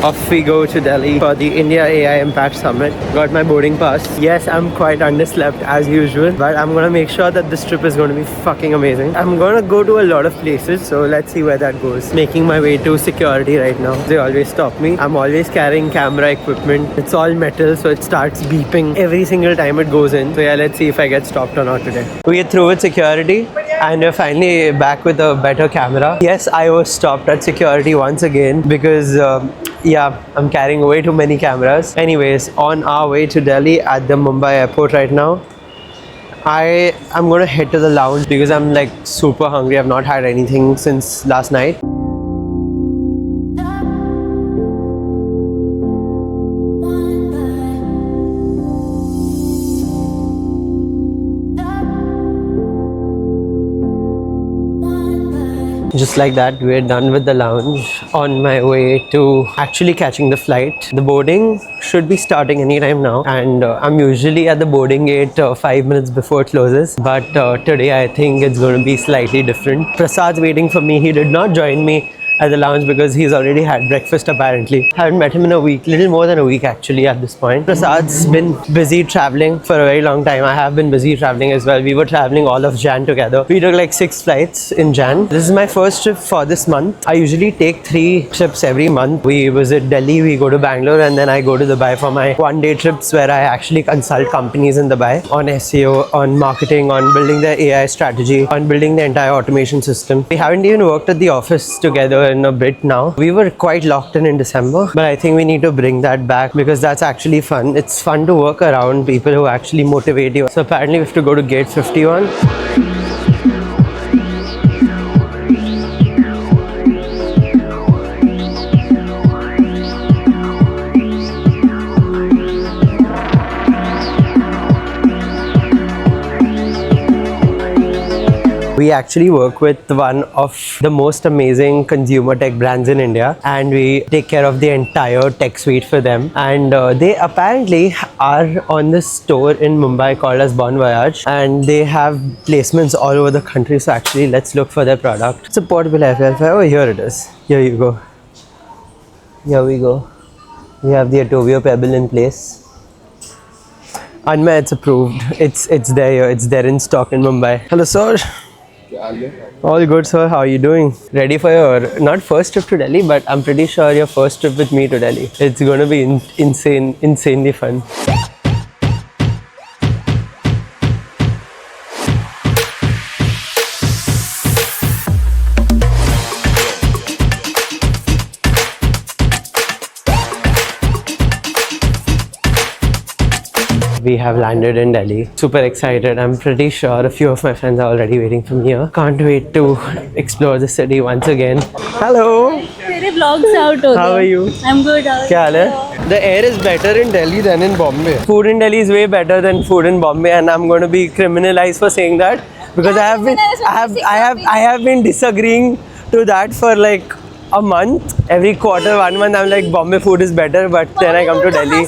Off we go to Delhi for the India AI Impact Summit. Got my boarding pass. Yes, I'm quite underslept as usual, but I'm gonna make sure that this trip is gonna be fucking amazing. I'm gonna go to a lot of places, so let's see where that goes. Making my way to security right now. They always stop me. I'm always carrying camera equipment. It's all metal, so it starts beeping every single time it goes in. So yeah, let's see if I get stopped or not today. We get through with security and we're finally back with a better camera. Yes, I was stopped at security once again because yeah, I'm carrying way too many cameras. Anyways, on our way to Delhi at the Mumbai airport right now. I'm gonna head to the lounge because I'm like super hungry. I've not had anything since last night. Just like that, we're done with the lounge. On my way to actually catching the flight. The boarding should be starting anytime now, and I'm usually at the boarding gate 5 minutes before it closes, but today I think it's going to be slightly different. Prasad's waiting for me. He did not join me at the lounge because he's already had breakfast apparently. Haven't met him in a week, little more than a week actually at this point. Prasad's been busy traveling for a very long time. I have been busy traveling as well. We were traveling all of Jan together. We took like 6 flights in Jan. This is my first trip for this month. I usually take 3 trips every month. We visit Delhi, we go to Bangalore, and then I go to Dubai for my one-day trips where I actually consult companies in Dubai on SEO, on marketing, on building their AI strategy, on building the entire automation system. We haven't even worked at the office together in a bit now. We were quite locked in December, but I think we need to bring that back because that's actually fun. It's fun to work around people who actually motivate you. So apparently we have to go to gate 51. We actually work with one of the most amazing consumer tech brands in India, and we take care of the entire tech suite for them. And they apparently are on this store in Mumbai called as Bon Voyage, and they have placements all over the country. So actually, let's look for their product. It's a portable FFI. Oh, here it is. Here you go. Here we go. We have the Atuvio Pebble in place. Anma, it's approved. It's there here. It's there in stock in Mumbai. Hello, sir. All good, sir. How are you doing? Ready for your, not first trip to Delhi, but I'm pretty sure your first trip with me to Delhi. It's going to be insanely fun. We have landed in Delhi. Super excited. I'm pretty sure a few of my friends are already waiting for me here. Can't wait to explore the city once again. Hello. How are you? I'm good. The air is better in Delhi than in Bombay. Food in Delhi is way better than food in Bombay, and I'm going to be criminalized for saying that because I have been disagreeing to that for like a month. Every quarter, 1 month, I'm like Bombay food is better, but then I come to Delhi.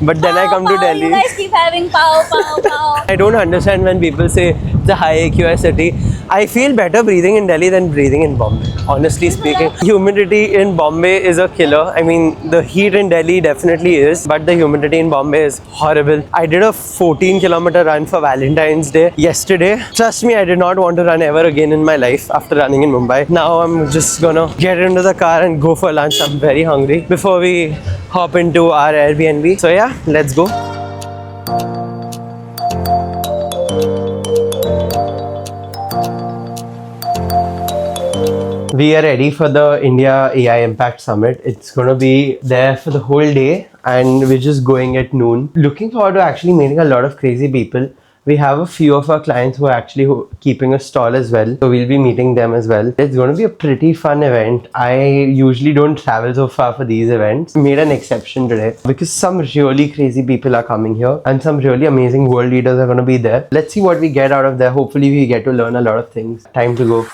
But then I come to Delhi. You guys keep having pav. I don't understand when people say it's a high AQI city. I feel better breathing in Delhi than breathing in Bombay. Honestly speaking, humidity in Bombay is a killer. I mean, the heat in Delhi definitely is, but the humidity in Bombay is horrible. I did a 14-kilometer run for Valentine's Day yesterday. Trust me, I did not want to run ever again in my life after running in Mumbai. Now I'm just gonna get into the car and go for lunch. I'm very hungry before we hop into our Airbnb. So yeah, let's go. We are ready for the India AI Impact Summit. It's going to be there for the whole day and we're just going at noon. Looking forward to actually meeting a lot of crazy people. We have a few of our clients who are actually keeping a stall as well. So we'll be meeting them as well. It's going to be a pretty fun event. I usually don't travel so far for these events. Made an exception today because some really crazy people are coming here and some really amazing world leaders are going to be there. Let's see what we get out of there. Hopefully we get to learn a lot of things. Time to go.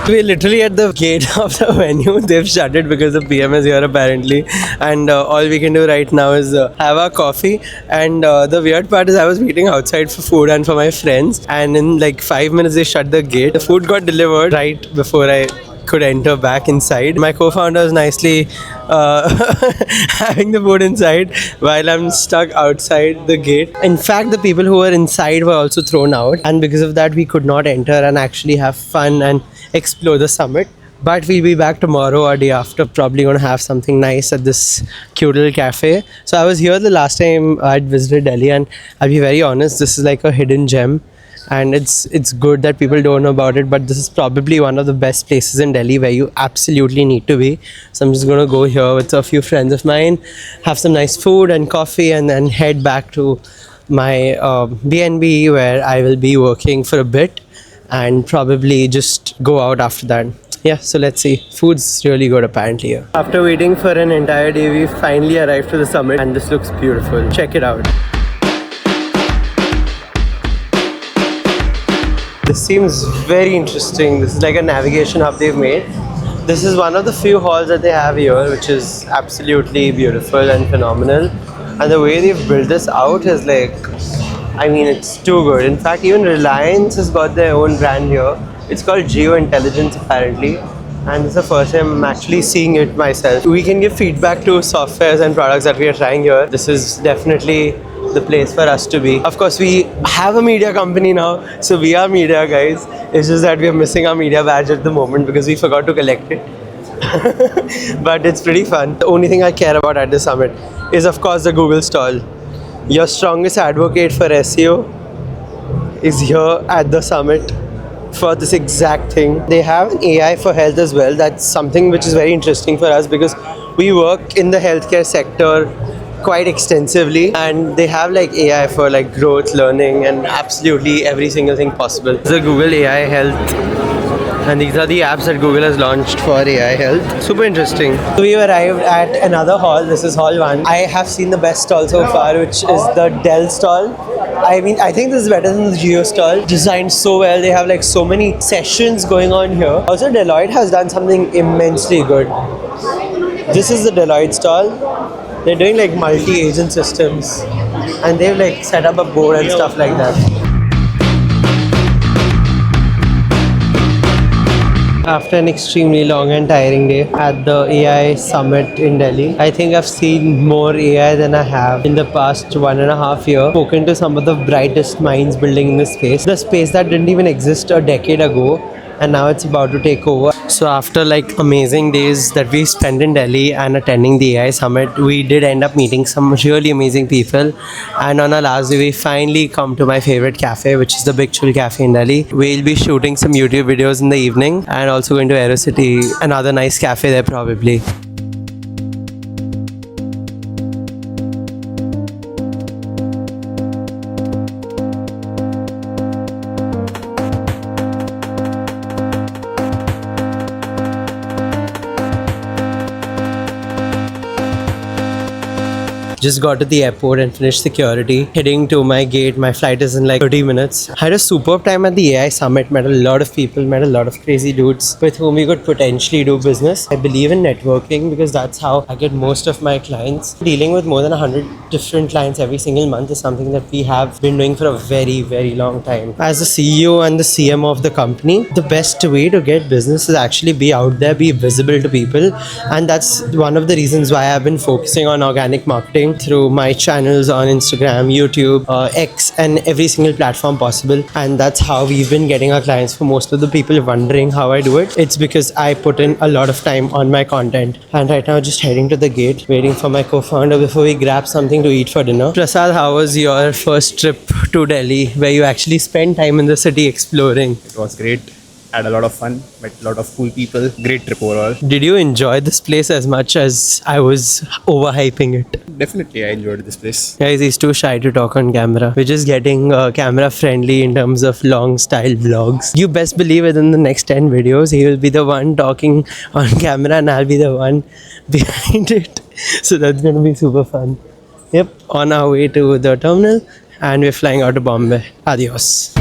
We're literally at the gate of the venue. They've shut it because the PM is here apparently, and all we can do right now is have our coffee. And the weird part is I was waiting outside for food and for my friends, and in like 5 minutes they shut the gate. The food got delivered right before I could enter back inside. My co-founder is nicely having the food inside while I'm stuck outside the gate. In fact, the people who were inside were also thrown out, and because of that we could not enter and actually have fun and explore the summit. But we'll be back tomorrow or day after, probably going to have something nice at this cute little cafe. So I was here the last time I'd visited Delhi, and I'll be very honest, this is like a hidden gem. And it's good that people don't know about it, but this is probably one of the best places in Delhi where you absolutely need to be. So I'm just going to go here with a few friends of mine, have some nice food and coffee, and then head back to my B&B where I will be working for a bit, and probably just go out after that. Yeah, so let's see. Food's really good apparently here. After waiting for an entire day, we finally arrived to the summit, and this looks beautiful. Check it out. This seems very interesting. This is like a navigation hub they've made. This is one of the few halls that they have here, which is absolutely beautiful and phenomenal. And the way they've built this out is like, I mean, it's too good. In fact, even Reliance has got their own brand here. It's called Geo Intelligence apparently. And this is the first time I'm actually seeing it myself. We can give feedback to softwares and products that we are trying here. This is definitely the place for us to be. Of course, we have a media company now, so we are media guys. It's just that we are missing our media badge at the moment because we forgot to collect it. But it's pretty fun. The only thing I care about at the summit is, of course, the Google stall. Your strongest advocate for SEO is here at the summit for this exact thing. They have an AI for health as well. That's something which is very interesting for us because we work in the healthcare sector quite extensively, and they have like AI for like growth, learning, and absolutely every single thing possible. The Google AI Health, and these are the apps that Google has launched for AI health. Super interesting. So we arrived at another hall. This is hall 1. I have seen the best stall so far, which is the Dell stall. I mean, I think this is better than the Geo stall. Designed so well. They have like so many sessions going on here. Also, Deloitte has done something immensely good. This is the Deloitte stall. They're doing like multi-agent systems, and they've like set up a board and stuff like that. After an extremely long and tiring day at the AI summit in Delhi, I think I've seen more AI than I have in the past 1.5 years. Spoken to some of the brightest minds building in this space. The space that didn't even exist a decade ago, and now it's about to take over. So after like amazing days that we spent in Delhi and attending the AI summit, we did end up meeting some really amazing people, and on our last day we finally come to my favorite cafe, which is the Big Chul Cafe in Delhi. We'll be shooting some YouTube videos in the evening and also going to AeroCity, another nice cafe there probably. Just got to the airport and finished security. Heading to my gate. My flight is in like 30 minutes. Had a superb time at the AI summit. Met a lot of people. Met a lot of crazy dudes with whom we could potentially do business. I believe in networking because that's how I get most of my clients. Dealing with more than 100 different clients every single month is something that we have been doing for a very, very long time. As the CEO and the CMO of the company, the best way to get business is actually be out there, be visible to people. And that's one of the reasons why I've been focusing on organic marketing through my channels on Instagram, YouTube, X, and every single platform possible. And that's how we've been getting our clients. For most of the people wondering how I do it, it's because I put in a lot of time on my content. And right now just heading to the gate, waiting for my co-founder before we grab something to eat for dinner. Prasad, how was your first trip to Delhi where you actually spent time in the city exploring? It was great. Had a lot of fun, met a lot of cool people. Great trip overall. Did you enjoy this place as much as I was overhyping it? Definitely, I enjoyed this place. Guys, he's too shy to talk on camera. We're just getting camera friendly in terms of long style vlogs. You best believe within the next 10 videos, he will be the one talking on camera and I'll be the one behind it. So that's going to be super fun. Yep, on our way to the terminal and we're flying out to Bombay. Adios.